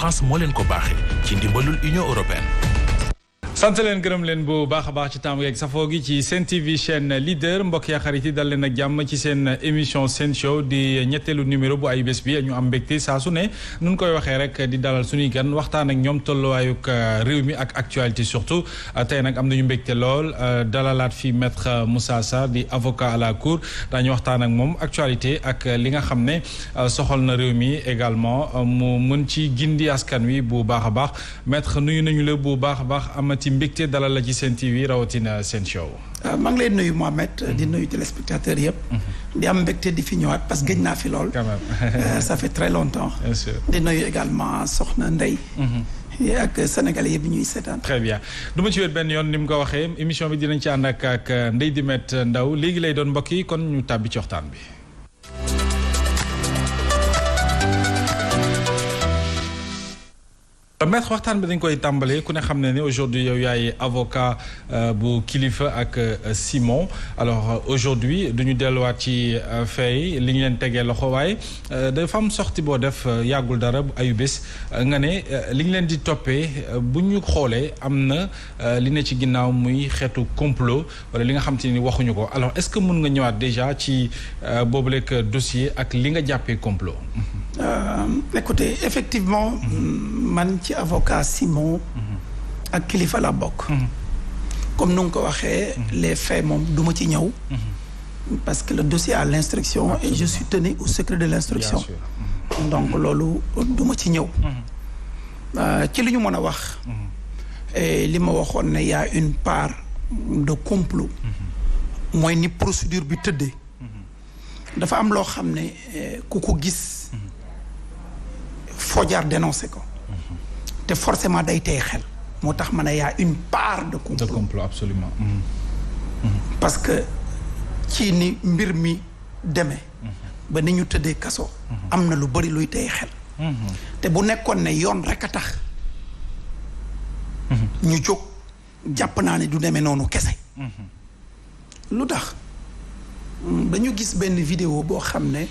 France moo leen ko baaxee ci ndimbalul Union européenne. sant leen gërëm leen bu baax a baax ci tàmm yeeg safoo gi ci Sen TV chaîne leader mbokk yaa xarit yi dal leen ak jàmm ci seen émission Sen Show di ñetteelu numéro bu ay bés bi ñu am mbégte saa su ne nun koy waxee rek di dalal suñuy gan waxtaan ak ñoom tolluwaayuk réew mi ak actualité surtout tey nag am nañu mbégte lool dalalaat fi maître Moussa Sarr di avocat à la cour daañu waxtaan ak moom actualité ak li nga xam ne soxal na réew mi également mu mën ci gindi askan wi bu baax a baax maître nuyu nañu la bu baax a baax amati mbégte dalal la ci Sen TV rawatina Sen Show. maa ngi lay nuyu Mohamed di nuyu téléspectateurs yëpp. di am mbégte di fi ñëwaat parce que gëj naa fi lool. quand même ça fait très longtemps. bien sûr di nuyu également Soxna Ndeye. ak Sénégalais yëpp ñuy seetaan. très bien du ma ci wéet benn yoon ni mu ko waxee émission bi dinañ ci ànd ak Ndeye Dimet Ndaw léegi lay doon mbokk yi kon ñu tàbbi ci waxtaan bi. maître waxtaan bi dañ koy tàmbalee ku ne xam ne ni aujourd'hui yow yaay avocat bu Kilifeu ak Simon alors aujourd'hui duñu delluwaat ci fay li ñu leen tegee loxo waaye dafa am sortie boo def yàggul dara ayu bés nga ne li ñu leen di toppee bu ñu xoolee am na li ne ci ginnaaw muy xeetu complot wala li nga xam te ni waxuñu ko alors est-ce que mën nga ñëwaat déjà ci boobuleeg dossier ak li nga jàppee complot. Écoutez effectivement man ci avocat Simon ak Kilifeu la bokk comme nu nga ko waxee les faits moom du ma ci ñëw parce que le dossier à l'instruction et je suis tenu au secret de l'instruction donc loolu du ma ci ñëw ci li ñu mën a wax li ma waxoon ne y a une part de complot mooy ni procédure bi tëddee dafa am loo xam ne ku ko gis foo jaar dénoncé ko te forcément day tey xel moo tax ma ne y a une part de complot. de complot absolument. parce que ci ni mbir mi demee. ba ni ñu tëddee kaso. am na lu bari luy tey xel. te bu nekkoon ne yoon rek a tax. ñu jóg jàpp naa ne du demee noonu kese. lu tax dañu gis benn vidéo boo xam ne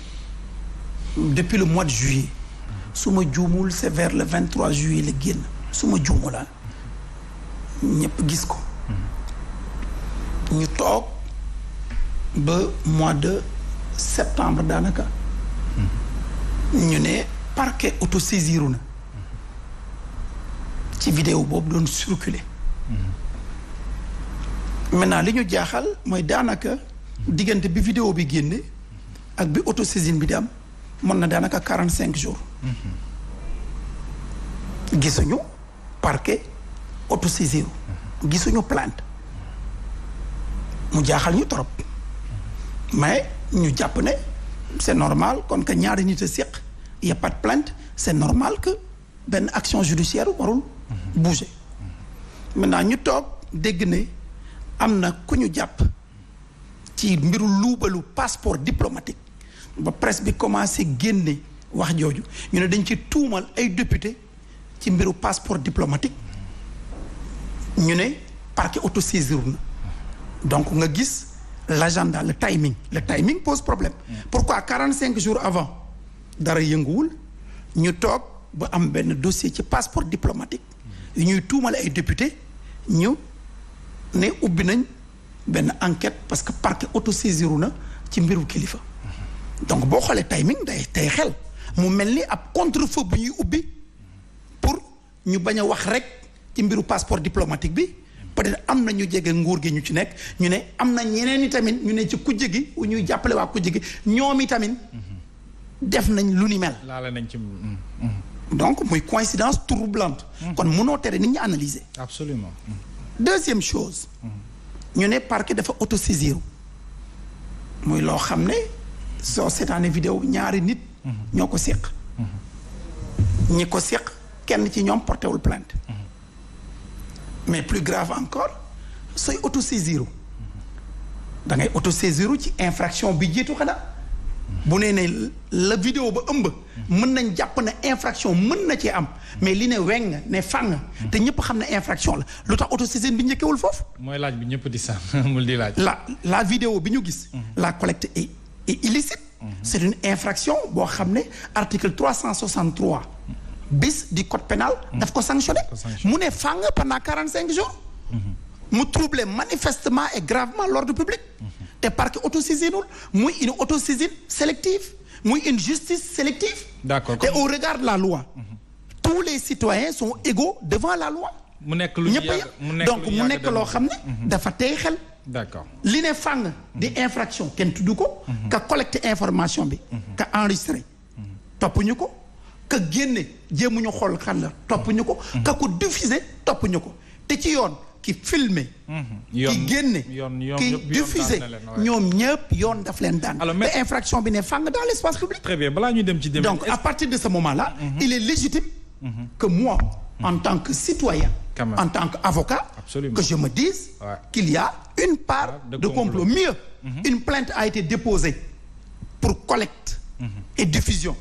depuis le mois de juillet. su ma juumul c'est vers le 23 juillet la génn su ma juumula ñëpp gis ko ñu toog ba mois de septembre daanaka ñu ne parquet autosaisiru na ci vidéo boobu doon circuler maintenant li ñu jaaxal mooy daanaka diggante bi vidéo bi génne ak bi autosaisine bi di am mën na daanaka 45 jours gisuñu parquet autosaisir gisuñu plainte mu jaaxal ñu trop mais ñu jàpp ne c'est normal kon que ñaari nit a séq y a pas de plainte c'est normal que benn action judiciaire warul bouger maintenant ñu toog dégg ne am na ku ñu jàpp ci mbiru luubalu passeport diplomatique ba presse bi commencé génne wax jooju ñu ne dañ ci tuumal ay député ci mbiru passeport diplomatique ñu ne parquet autosaisir na donc nga gis l'agenda le timing pose problème pourquoi 45 jours avant dara yënguwul ñu toog ba am benn dossier ci passeport diplomatique yu ñuy tuumal ay député ñu ne ubbi nañ benn enquête parce que parquet autosaisir na ci mbiru Kilifeu donc boo xoolee timing day tey xel mu mel ni ab contre-feu bu ñuy ubbi pour ñu bañ a wax rek ci mbiru passeport diplomatique bi peut-être am na ñu jege nguur gi ñu ci nekk ñu ne am na ñeneen i tamit ñu ne ci kujje gi u ñuy jàppale waa kujje gi ñoom i tamit def nañ lu ni mel. laale nañ ci. donc muy coïncidence troublante. kon mënoo tere nit ñi analyser. absolument. deuxième chose. ñu ne parquet dafa autosaisir muy loo xam ne soo seetaanee vidéo ñaari nit. ñoo ko séq. ñi ko séq kenn ci ñoom porté wul plainte. mais plus grave encore sooy autosaisir da ngay autosaisir ci infraction bi jiitu xanaa. bu nee ne la vidéo ba ëmb. mën nañ jàpp ne infraction mën na cee am mais li ne weng ne fàng. te ñëpp xam ne infraction la lu tax autosaisine bi njëkkewul foofu. mooy laaj bi ñëpp di sànn mul di laaj. la vidéo bi ñu gis. la collecte est illicite. c'est une infraction boo xam ne article 363 bis du code pénal daf ko sanctionné mu ne fàng pendant 45 jours mu troubler manifestement et gravement l'ordre public te parquet autosaisineul muy une autosaisine sélective muy une justice sélective et au regard de la loi tous les citoyens sont égaux devant la loi mu nekk lu ñëpp donc mu nekk loo xam ne dafa tey xel d'accord li ne fàng di infraction kenn tudd ko ka collecter information bi ka enregistrer toppuñu ko ka génne jéemuñu xool xam la toppuñu ko ka ko diffuser toppuñu ko te ci yoon ki filmer ki génne ki diffuser ñoom ñëpp yoon daf leen daan te infraction bi ne fàng dans l'espace public très bien balaa ñu dem ci donc à partir de ce moment-là il est légitime que moi en tant que citoyen en tant qu'avocat que je me dise qu'il y a une part de complot mieux une plainte a été déposée pour collecte et diffusion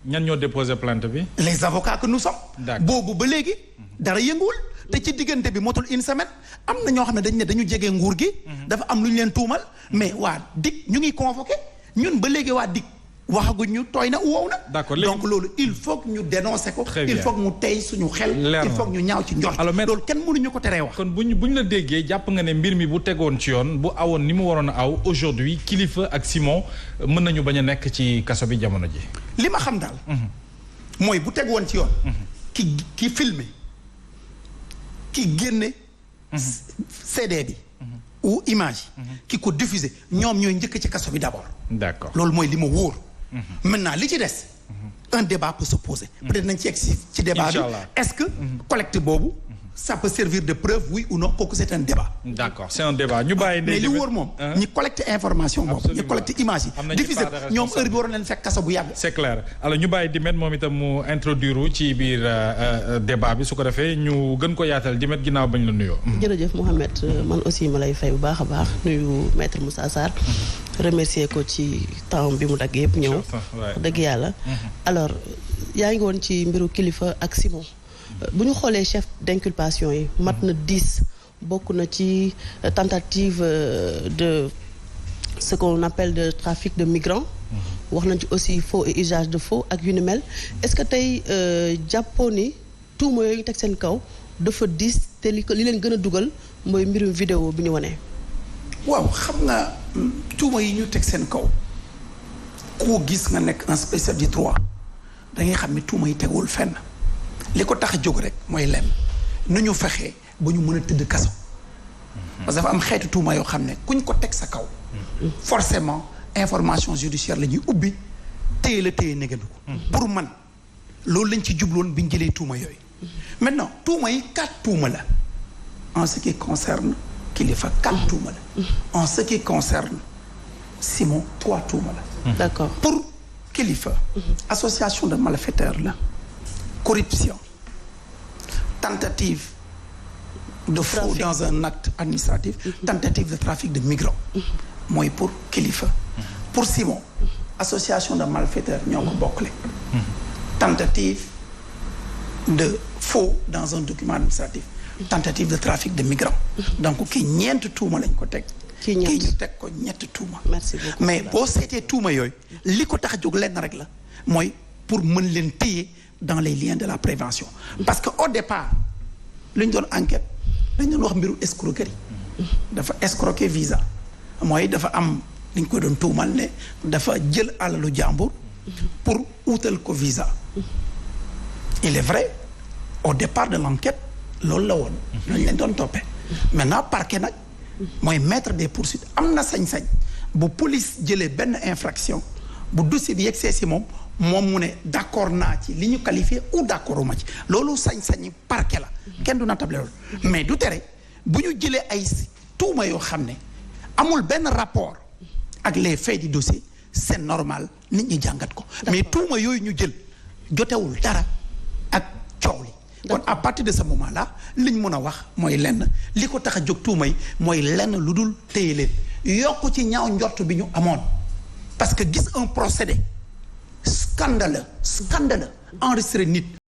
ñan ñoo déposé plainte bi les avocats que nous sommes boobu ba léegi dara yënguwul te ci diggante bi motul une semaine am na ñoo xam ne dañ ne dañu jege nguur gi dafa am lu ñu leen tuumal mais waa DIC ñu ngi convoqué ñun ba léegi waa DIC waxaguñ ñu tooy na wow na donc loolu il faut que ñu dénoncer ko il faut que mu tey suñu xel il faut que ñu ñaaw ci njort loolu kenn mënuñu ko teree wax kon buñ la déggee jàpp nga ne mbir mi bu tegoon ci yoon bu awoon ni mu waroon a aw aujourd'hui Kilifeu ak Simon mën nañu bañ a nekk ci kaso bi jamono ji li ma xam daal mooy bu tegoon ci yoon ki filmer ki génne CD bi ou image ki ko diffuser ñoom ñooy njëkk ci kaso bi d'abord d'accord loolu mooy li ma wóor maintenant li ci des un débat peut se poser peut-être nañ ci egg ci débat bi est-ce que collecte boobu ça peut servir de preuve oui ou non kooku c'est un débat d'accord c'est un débat ñu bàyyi mais li wóor moom ñi collecte information boobu ñi collecte image yi diffuser ñoom heure bi waroon leen fekk kaso bu yàgg c'est clair alors ñu bàyyi Dimet moom itam mu introduire ci biir débat bi su ko defee ñu gën ko yaatal Dimet ginnaaw bañ la nuyoo jërëjëf Mouhamed man aussi ma lay fay bu baax a baax nuyu maître Moussa Sarr remercier ko ci temps bi mu dagg yëpp ñëw dëgg yàlla alors yaa ngi woon ci mbiru Kilifeu ak Simon bu ñu xoolee chef d'inculpation yi mat na 10 bokk na ci tentative de ce qu'on appelle de trafic de migrants wax nañ ci aussi faux et usage de faux ak yu ni mel est-ce que tey jàppoo ni tuuma yooyu ñu teg seen kaw dafa 10 te li leen gën a dugal mooy mbirum vidéo bi ñu wanee waaw xam nga tuuma yi ñu teg seen kaw koo gis nga nekk un spécialiste du droit da ngay xam ni tuuma yi tegul fenn li ko tax a jóg rek mooy lenn nu ñu fexee ba ñu mën a tëdd kaso parce que dafa am xeetu tuuma yoo xam ne kuñ ko teg sa kaw forcément information judiciaire la ñuy ubbi téye la téye négandu ko pour man loolu lañ ci jubloon bi ñu jëlee tuuma yooyu maintenant tuuma yi 4 tuuma la en ce qui concerne Kilifeu 4 tuuma la en ce qui concerne Simon 3 tuuma la d'accord pour Kilifeu association de malfaiteurs la corruption tentative de faux dans un acte administratif tentative de trafic de migrants mooy pour Kilifeu pour Simon association de malfaiteurs ñoo ko bokkle tentative de faux dans un document administratif tentative de trafic de migrants donc kii ñeent tuuma lañ ko teg kii ñu teg ko ñett tuuma mais boo seetee tuuma yooyu li ko tax a jóg lenn rek la mooy pour mën leen téye dans les liens de la prévention parce que au départ lu ñu doon enquête dañ doon wax mbiru escroquerie dafa escroquer visa mooy dafa am dañ koy doon tuumal ne dafa jël alalu jàmbur pour wutal ko visa il est vrai au départ de l'enquête loolu la woon lañ leen doon toppee maintenant parquet nag mooy maître des poursuites am na sañ-sañ bu police jëlee benn infraction bu dossier bi yegsee si moom mu ne d'accord naa ci li ñu qualifié ou d'accord uma ci loolu sañ-sañi parquet la kenn du na table loolu mais du tere bu ñu jëlee ay tuuma yoo xam ne amul benn rapport ak les faits du dossier c'est normal nit ñi jàngat ko mais tuuma yooyu ñu jël jotewul dara ak coow li kon à partir de ce moment là li ñu mën a wax mooy lenn li ko tax a jóg tuuma yi mooy lenn lu dul téye leen yokk ci ñaaw njort bi ñu amoon parce que gis un procédé scandaleux enregistré nit